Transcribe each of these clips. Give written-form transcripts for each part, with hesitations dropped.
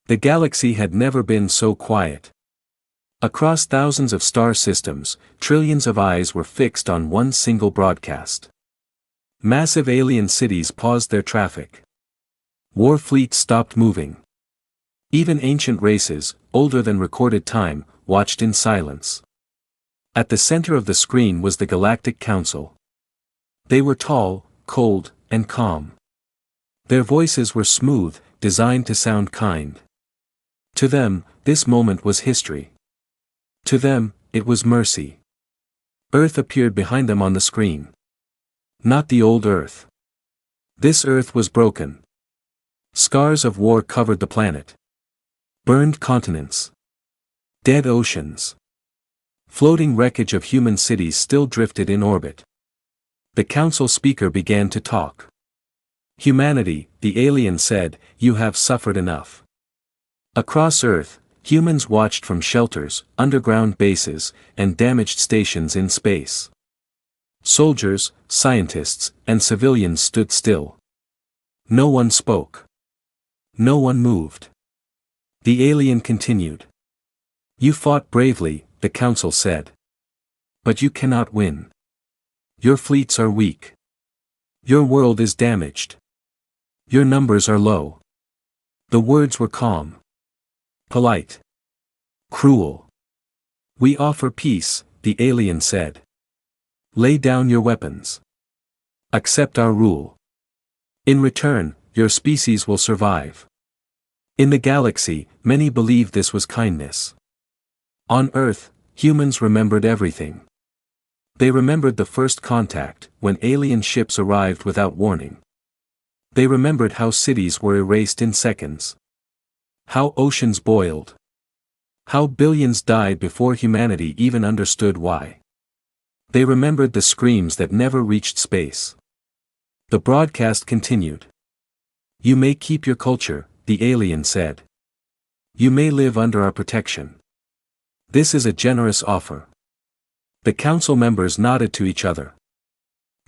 The galaxy had never been so quiet. Across thousands of star systems, trillions of eyes were fixed on one single broadcast. Massive alien cities paused their traffic. War fleets stopped moving. Even ancient races, older than recorded time, watched in silence. At the center of the screen was the Galactic Council. They were tall, cold, and calm. Their voices were smooth, designed to sound kind. To them, this moment was history. To them, it was mercy. Earth appeared behind them on the screen. Not the old Earth. This Earth was broken. Scars of war covered the planet. Burned continents. Dead oceans. Floating wreckage of human cities still drifted in orbit. The council speaker began to talk. Humanity, the alien said, you have suffered enough. Across Earth, humans watched from shelters, underground bases, and damaged stations in space. Soldiers, scientists, and civilians stood still. No one spoke. No one moved. The alien continued. You fought bravely, the council said. But you cannot win. Your fleets are weak. Your world is damaged. Your numbers are low. The words were calm. Polite. Cruel. We offer peace, the alien said. Lay down your weapons. Accept our rule. In return, your species will survive. In the galaxy, many believed this was kindness. On Earth, humans remembered everything. They remembered the first contact, when alien ships arrived without warning. They remembered how cities were erased in seconds. How oceans boiled. How billions died before humanity even understood why. They remembered the screams that never reached space. The broadcast continued. You may keep your culture, the alien said. You may live under our protection. This is a generous offer. The council members nodded to each other.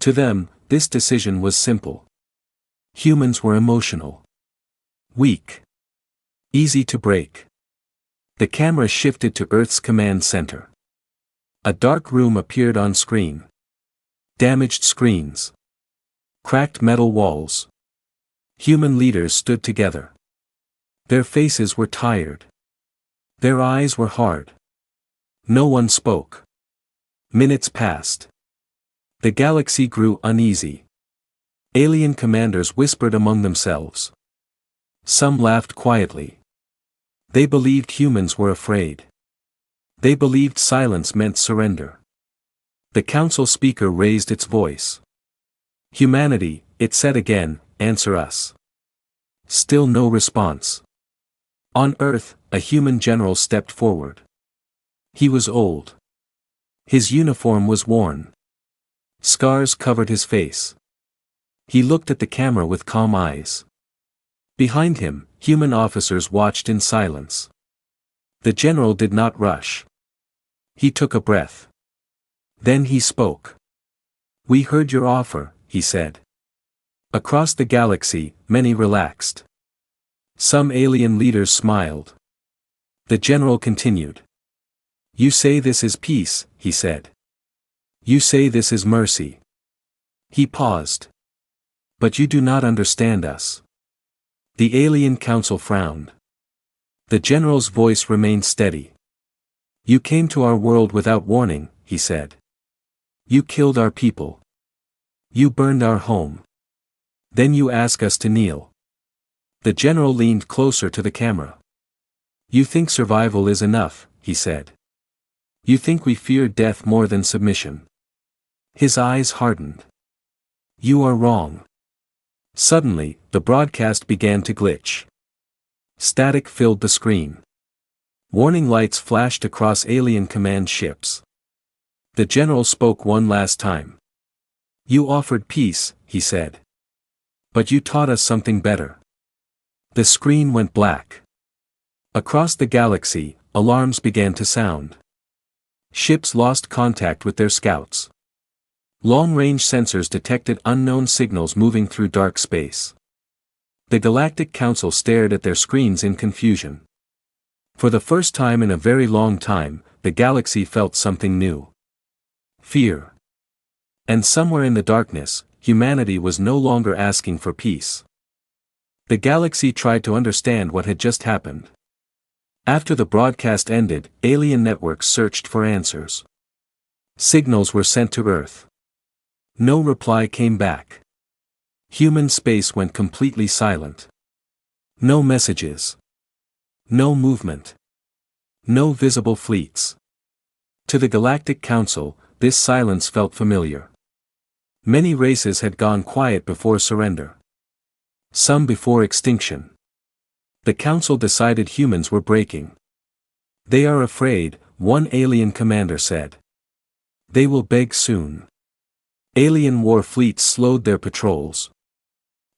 To them, this decision was simple. Humans were emotional. Weak. Easy to break. The camera shifted to Earth's command center. A dark room appeared on screen. Damaged screens. Cracked metal walls. Human leaders stood together. Their faces were tired. Their eyes were hard. No one spoke. Minutes passed. The galaxy grew uneasy. Alien commanders whispered among themselves. Some laughed quietly. They believed humans were afraid. They believed silence meant surrender. The council speaker raised its voice. Humanity, it said again, answer us. Still no response. On Earth, a human general stepped forward. He was old. His uniform was worn. Scars covered his face. He looked at the camera with calm eyes. Behind him, human officers watched in silence. The general did not rush. He took a breath. Then he spoke. We heard your offer, he said. Across the galaxy, many relaxed. Some alien leaders smiled. The general continued. You say this is peace, he said. You say this is mercy. He paused. But you do not understand us. The alien council frowned. The general's voice remained steady. You came to our world without warning, he said. You killed our people. You burned our home. Then you ask us to kneel. The general leaned closer to the camera. You think survival is enough, he said. You think we fear death more than submission. His eyes hardened. You are wrong. Suddenly, the broadcast began to glitch. Static filled the screen. Warning lights flashed across alien command ships. The general spoke one last time. You offered peace, he said. But you taught us something better. The screen went black. Across the galaxy, alarms began to sound. Ships lost contact with their scouts. Long-range sensors detected unknown signals moving through dark space. The Galactic Council stared at their screens in confusion. For the first time in a very long time, the galaxy felt something new. Fear. And somewhere in the darkness, humanity was no longer asking for peace. The galaxy tried to understand what had just happened. After the broadcast ended, alien networks searched for answers. Signals were sent to Earth. No reply came back. Human space went completely silent. No messages. No movement. No visible fleets. To the Galactic Council, this silence felt familiar. Many races had gone quiet before surrender. Some before extinction. The Council decided humans were breaking. They are afraid, one alien commander said. They will beg soon. Alien war fleets slowed their patrols.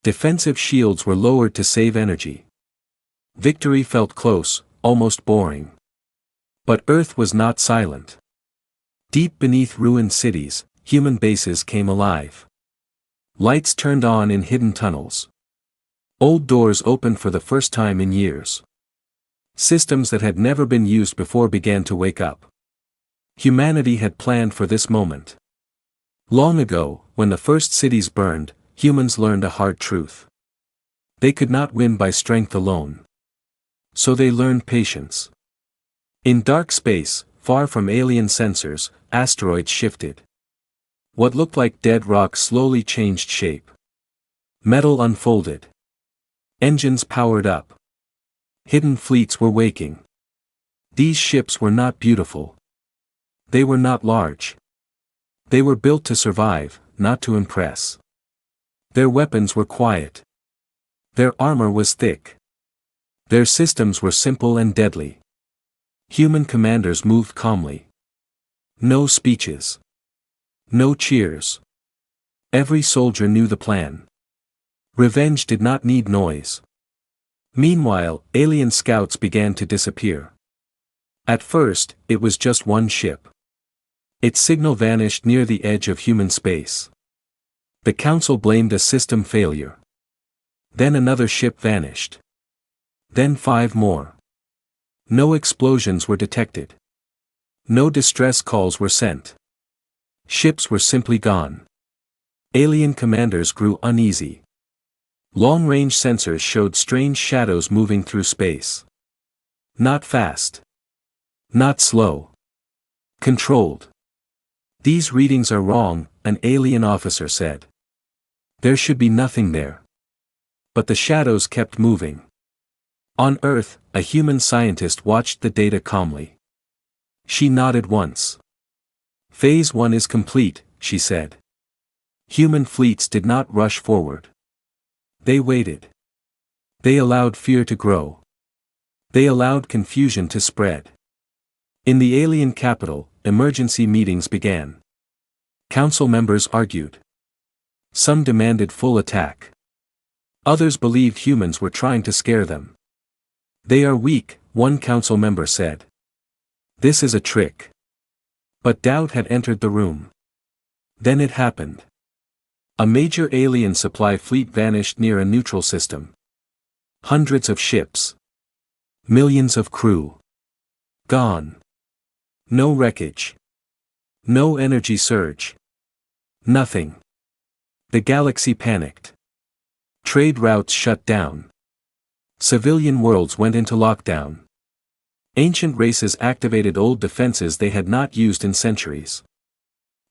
Defensive shields were lowered to save energy. Victory felt close, almost boring. But Earth was not silent. Deep beneath ruined cities, human bases came alive. Lights turned on in hidden tunnels. Old doors opened for the first time in years. Systems that had never been used before began to wake up. Humanity had planned for this moment. Long ago, when the first cities burned, humans learned a hard truth. They could not win by strength alone. So they learned patience. In dark space, far from alien sensors, asteroids shifted. What looked like dead rock slowly changed shape. Metal unfolded. Engines powered up. Hidden fleets were waking. These ships were not beautiful. They were not large. They were built to survive, not to impress. Their weapons were quiet. Their armor was thick. Their systems were simple and deadly. Human commanders moved calmly. No speeches. No cheers. Every soldier knew the plan. Revenge did not need noise. Meanwhile, alien scouts began to disappear. At first, it was just one ship. Its signal vanished near the edge of human space. The Council blamed a system failure. Then another ship vanished. Then 5 more. No explosions were detected. No distress calls were sent. Ships were simply gone. Alien commanders grew uneasy. Long-range sensors showed strange shadows moving through space. Not fast. Not slow. Controlled. These readings are wrong, an alien officer said. There should be nothing there. But the shadows kept moving. On Earth, a human scientist watched the data calmly. She nodded once. Phase 1 is complete, she said. Human fleets did not rush forward. They waited. They allowed fear to grow. They allowed confusion to spread. In the alien capital, emergency meetings began. Council members argued. Some demanded full attack. Others believed humans were trying to scare them. They are weak, one council member said. This is a trick. But doubt had entered the room. Then it happened. A major alien supply fleet vanished near a neutral system. Hundreds of ships. Millions of crew. Gone. No wreckage. No energy surge. Nothing. The galaxy panicked. Trade routes shut down. Civilian worlds went into lockdown. Ancient races activated old defenses they had not used in centuries.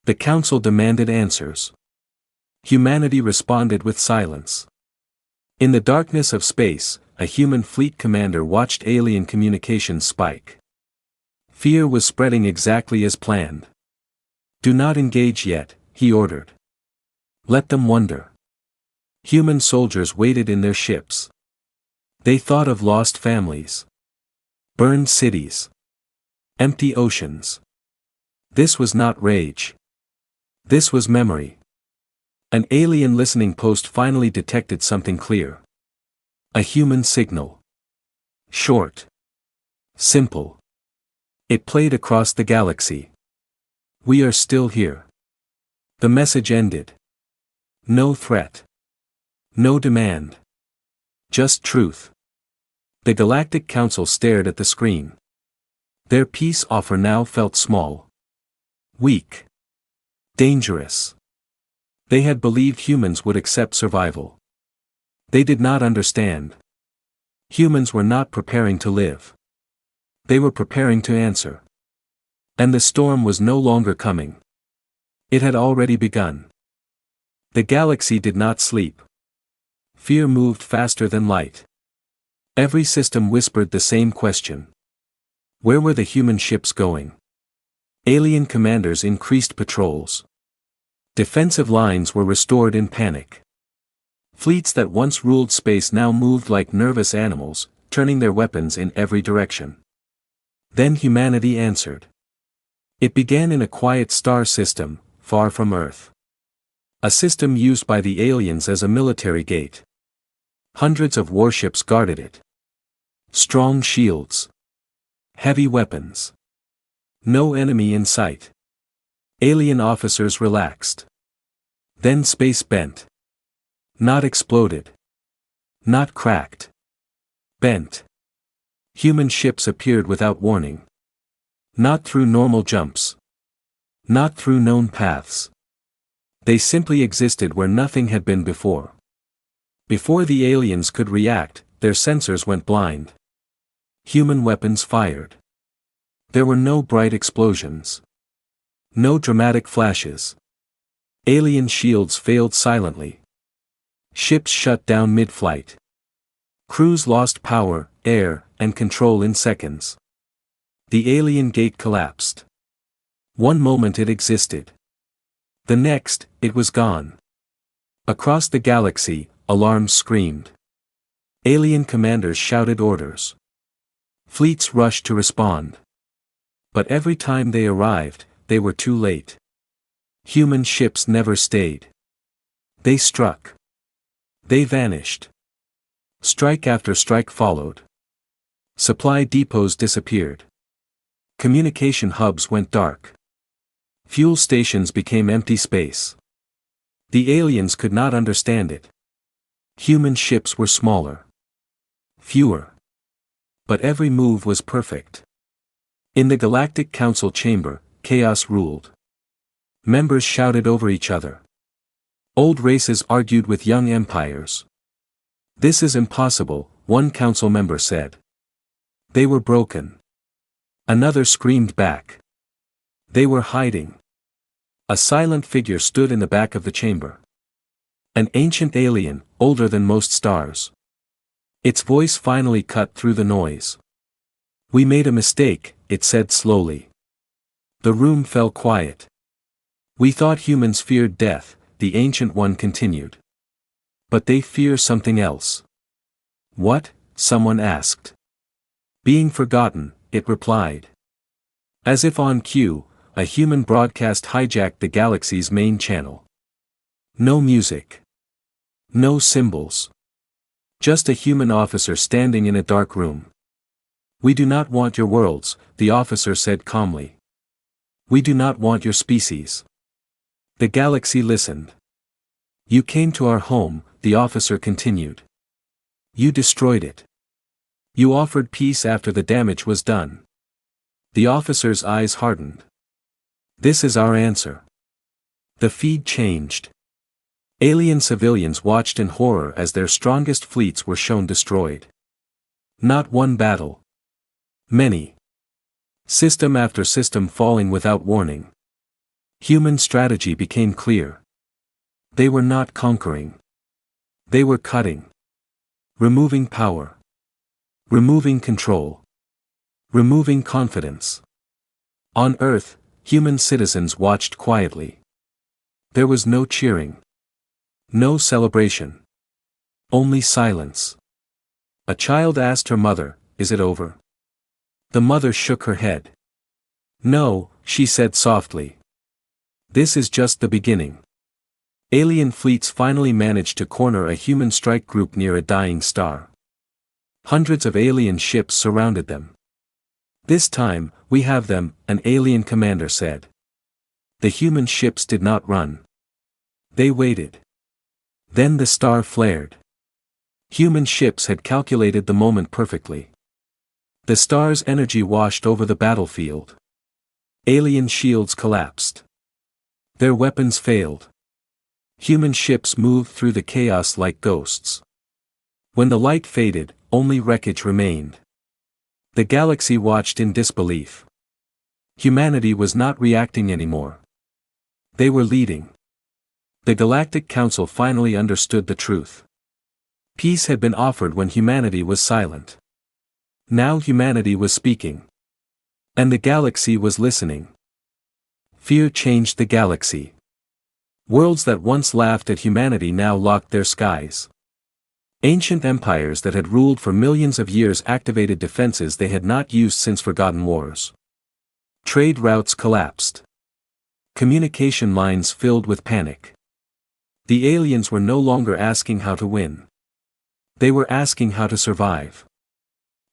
The Council demanded answers. Humanity responded with silence. In the darkness of space, a human fleet commander watched alien communications spike. Fear was spreading exactly as planned. Do not engage yet, he ordered. Let them wonder. Human soldiers waited in their ships. They thought of lost families. Burned cities. Empty oceans. This was not rage. This was memory. An alien listening post finally detected something clear. A human signal. Short. Simple. It played across the galaxy. We are still here. The message ended. No threat. No demand. Just truth. The Galactic Council stared at the screen. Their peace offer now felt small. Weak. Dangerous. They had believed humans would accept survival. They did not understand. Humans were not preparing to live. They were preparing to answer. And the storm was no longer coming. It had already begun. The galaxy did not sleep. Fear moved faster than light. Every system whispered the same question. Where were the human ships going? Alien commanders increased patrols. Defensive lines were restored in panic. Fleets that once ruled space now moved like nervous animals, turning their weapons in every direction. Then humanity answered. It began in a quiet star system, far from Earth. A system used by the aliens as a military gate. Hundreds of warships guarded it. Strong shields. Heavy weapons. No enemy in sight. Alien officers relaxed. Then space bent. Not exploded. Not cracked. Bent. Human ships appeared without warning. Not through normal jumps. Not through known paths. They simply existed where nothing had been before. Before the aliens could react, their sensors went blind. Human weapons fired. There were no bright explosions. No dramatic flashes. Alien shields failed silently. Ships shut down mid-flight. Crews lost power, air, and control in seconds. The alien gate collapsed. One moment it existed. The next, it was gone. Across the galaxy, alarms screamed. Alien commanders shouted orders. Fleets rushed to respond. But every time they arrived, they were too late. Human ships never stayed. They struck. They vanished. Strike after strike followed. Supply depots disappeared. Communication hubs went dark. Fuel stations became empty space. The aliens could not understand it. Human ships were smaller. Fewer. But every move was perfect. In the Galactic Council chamber, chaos ruled. Members shouted over each other. Old races argued with young empires. This is impossible, one council member said. They were broken. Another screamed back. They were hiding. A silent figure stood in the back of the chamber. An ancient alien, older than most stars. Its voice finally cut through the noise. We made a mistake, it said slowly. The room fell quiet. We thought humans feared death, the ancient one continued. But they fear something else. What? Someone asked. Being forgotten, it replied. As if on cue, a human broadcast hijacked the galaxy's main channel. No music. No symbols. Just a human officer standing in a dark room. We do not want your worlds, the officer said calmly. We do not want your species. The galaxy listened. You came to our home, the officer continued. You destroyed it. You offered peace after the damage was done. The officer's eyes hardened. This is our answer. The feed changed. Alien civilians watched in horror as their strongest fleets were shown destroyed. Not one battle. Many. System after system falling without warning. Human strategy became clear. They were not conquering. They were cutting. Removing power. Removing control. Removing confidence. On Earth, human citizens watched quietly. There was no cheering. No celebration. Only silence. A child asked her mother, "Is it over?" The mother shook her head. "No," she said softly. "This is just the beginning." Alien fleets finally managed to corner a human strike group near a dying star. Hundreds of alien ships surrounded them. This time, we have them, an alien commander said. The human ships did not run. They waited. Then the star flared. Human ships had calculated the moment perfectly. The star's energy washed over the battlefield. Alien shields collapsed. Their weapons failed. Human ships moved through the chaos like ghosts. When the light faded, only wreckage remained. The galaxy watched in disbelief. Humanity was not reacting anymore. They were leading. The Galactic Council finally understood the truth. Peace had been offered when humanity was silent. Now humanity was speaking. And the galaxy was listening. Fear changed the galaxy. Worlds that once laughed at humanity now locked their skies. Ancient empires that had ruled for millions of years activated defenses they had not used since forgotten wars. Trade routes collapsed. Communication lines filled with panic. The aliens were no longer asking how to win. They were asking how to survive.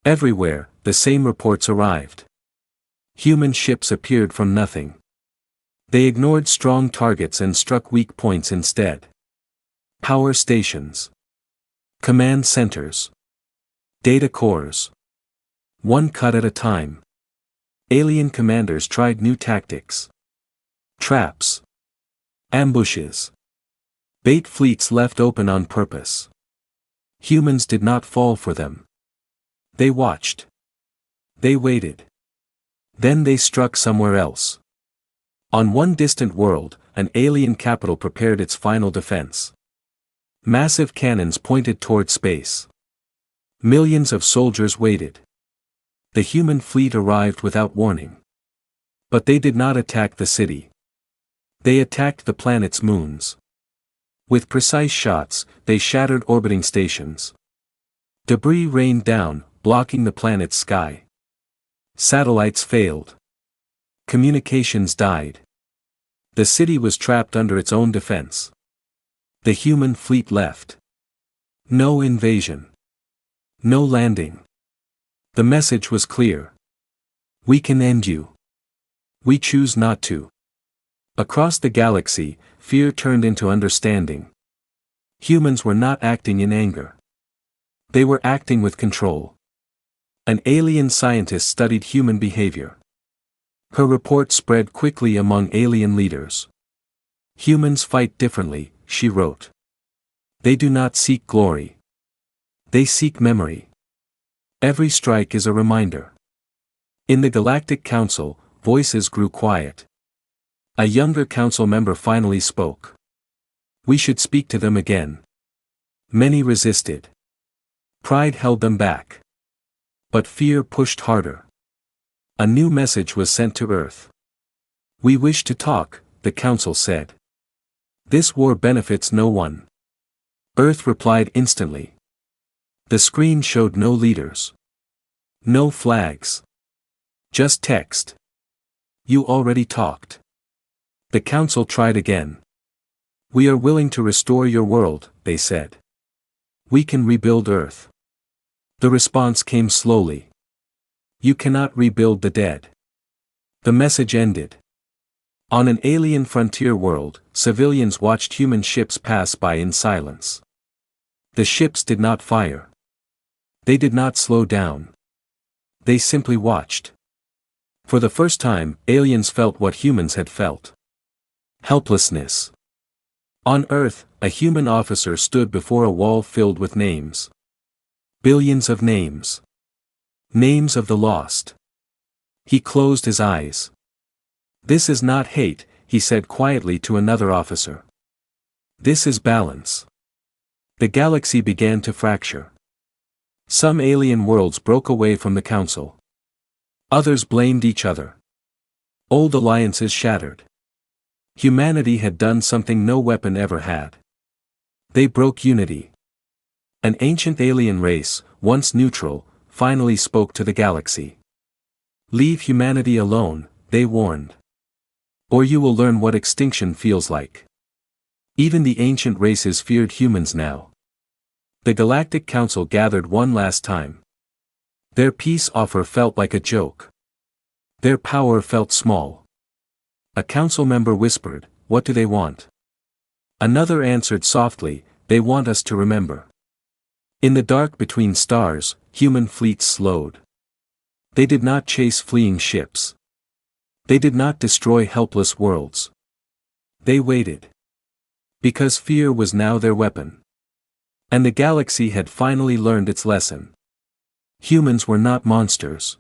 Everywhere, the same reports arrived. Human ships appeared from nothing. They ignored strong targets and struck weak points instead. Power stations. Command centers. Data cores. One cut at a time. Alien commanders tried new tactics. Traps. Ambushes. Bait fleets left open on purpose. Humans did not fall for them. They watched. They waited. Then they struck somewhere else. On one distant world, an alien capital prepared its final defense. Massive cannons pointed toward space. Millions of soldiers waited. The human fleet arrived without warning. But they did not attack the city. They attacked the planet's moons. With precise shots, they shattered orbiting stations. Debris rained down, blocking the planet's sky. Satellites failed. Communications died. The city was trapped under its own defense. The human fleet left. No invasion. No landing. The message was clear. We can end you. We choose not to. Across the galaxy, fear turned into understanding. Humans were not acting in anger. They were acting with control. An alien scientist studied human behavior. Her report spread quickly among alien leaders. Humans fight differently, she wrote. They do not seek glory. They seek memory. Every strike is a reminder. In the Galactic Council, voices grew quiet. A younger council member finally spoke. We should speak to them again. Many resisted. Pride held them back. But fear pushed harder. A new message was sent to Earth. We wish to talk, the council said. This war benefits no one. Earth replied instantly. The screen showed no leaders. No flags. Just text. You already talked. The council tried again. We are willing to restore your world, they said. We can rebuild Earth. The response came slowly. You cannot rebuild the dead. The message ended. On an alien frontier world, civilians watched human ships pass by in silence. The ships did not fire. They did not slow down. They simply watched. For the first time, aliens felt what humans had felt. Helplessness. On Earth, a human officer stood before a wall filled with names. Billions of names. Names of the lost. He closed his eyes. This is not hate, he said quietly to another officer. This is balance. The galaxy began to fracture. Some alien worlds broke away from the council. Others blamed each other. Old alliances shattered. Humanity had done something no weapon ever had. They broke unity. An ancient alien race, once neutral, finally spoke to the galaxy. Leave humanity alone, they warned. Or you will learn what extinction feels like. Even the ancient races feared humans now. The Galactic Council gathered one last time. Their peace offer felt like a joke. Their power felt small. A council member whispered, "What do they want?" Another answered softly, "They want us to remember." In the dark between stars, human fleets slowed. They did not chase fleeing ships. They did not destroy helpless worlds. They waited. Because fear was now their weapon. And the galaxy had finally learned its lesson. Humans were not monsters.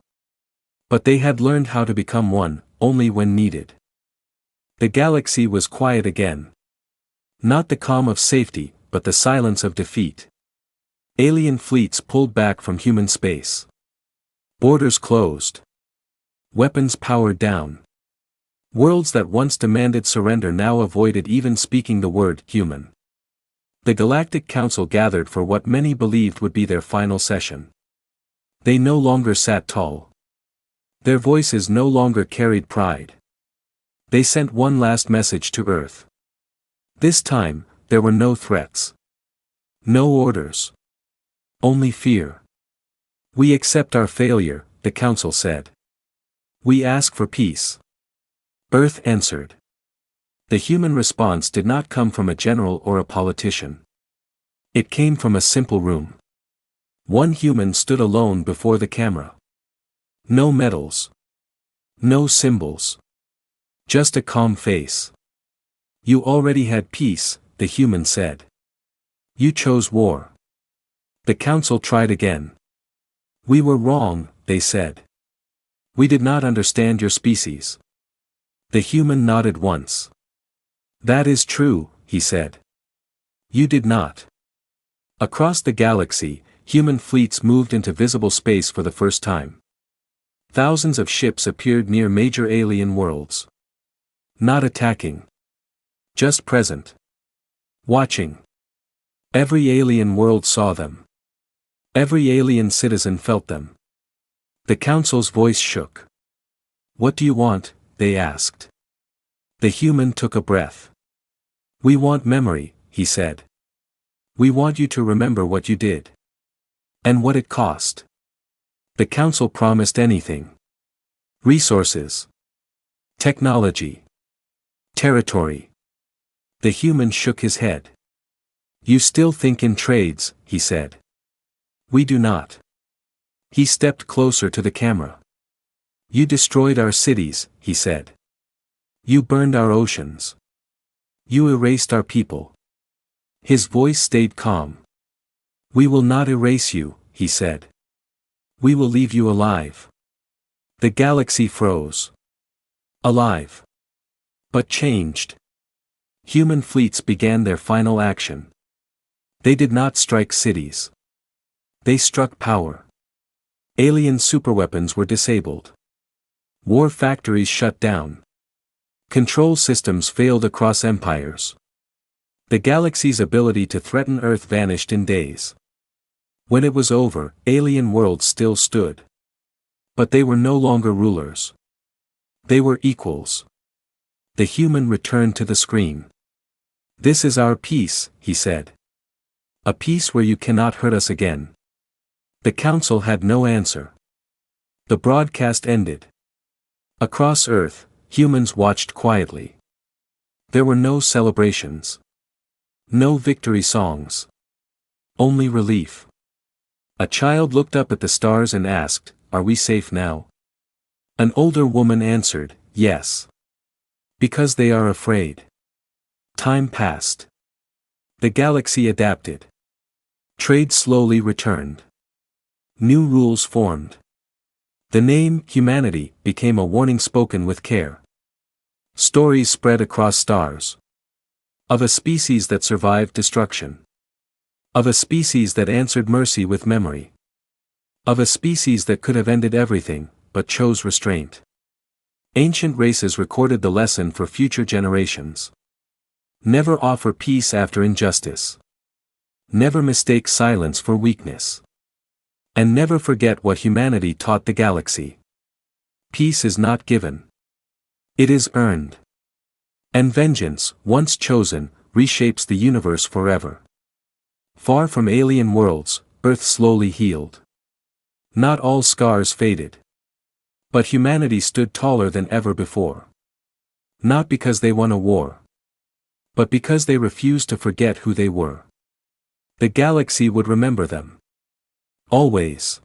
But they had learned how to become one, only when needed. The galaxy was quiet again. Not the calm of safety, but the silence of defeat. Alien fleets pulled back from human space. Borders closed. Weapons powered down. Worlds that once demanded surrender now avoided even speaking the word human. The Galactic Council gathered for what many believed would be their final session. They no longer sat tall. Their voices no longer carried pride. They sent one last message to Earth. This time, there were no threats. No orders. Only fear. We accept our failure, the Council said. We ask for peace. Earth answered. The human response did not come from a general or a politician. It came from a simple room. One human stood alone before the camera. No medals. No symbols. Just a calm face. You already had peace, the human said. You chose war. The council tried again. We were wrong, they said. We did not understand your species. The human nodded once. That is true, he said. You did not. Across the galaxy, human fleets moved into visible space for the first time. Thousands of ships appeared near major alien worlds. Not attacking. Just present. Watching. Every alien world saw them. Every alien citizen felt them. The council's voice shook. What do you want? They asked. The human took a breath. We want memory, he said. We want you to remember what you did. And what it cost. The council promised anything. Resources. Technology. Territory. The human shook his head. You still think in trades, he said. We do not. He stepped closer to the camera. You destroyed our cities, he said. You burned our oceans. You erased our people. His voice stayed calm. We will not erase you, he said. We will leave you alive. The galaxy froze. Alive. But changed. Human fleets began their final action. They did not strike cities. They struck power. Alien superweapons were disabled. War factories shut down. Control systems failed across empires. The galaxy's ability to threaten Earth vanished in days. When it was over, alien worlds still stood. But they were no longer rulers. They were equals. The human returned to the screen. This is our peace, he said. A peace where you cannot hurt us again. The council had no answer. The broadcast ended. Across Earth, humans watched quietly. There were no celebrations. No victory songs. Only relief. A child looked up at the stars and asked, "Are we safe now?" An older woman answered, "Yes." Because they are afraid. Time passed. The galaxy adapted. Trade slowly returned. New rules formed. The name, humanity, became a warning spoken with care. Stories spread across stars. Of a species that survived destruction. Of a species that answered mercy with memory. Of a species that could have ended everything, but chose restraint. Ancient races recorded the lesson for future generations. Never offer peace after injustice. Never mistake silence for weakness. And never forget what humanity taught the galaxy. Peace is not given. It is earned. And vengeance, once chosen, reshapes the universe forever. Far from alien worlds, Earth slowly healed. Not all scars faded. But humanity stood taller than ever before. Not because they won a war. But because they refused to forget who they were. The galaxy would remember them. Always.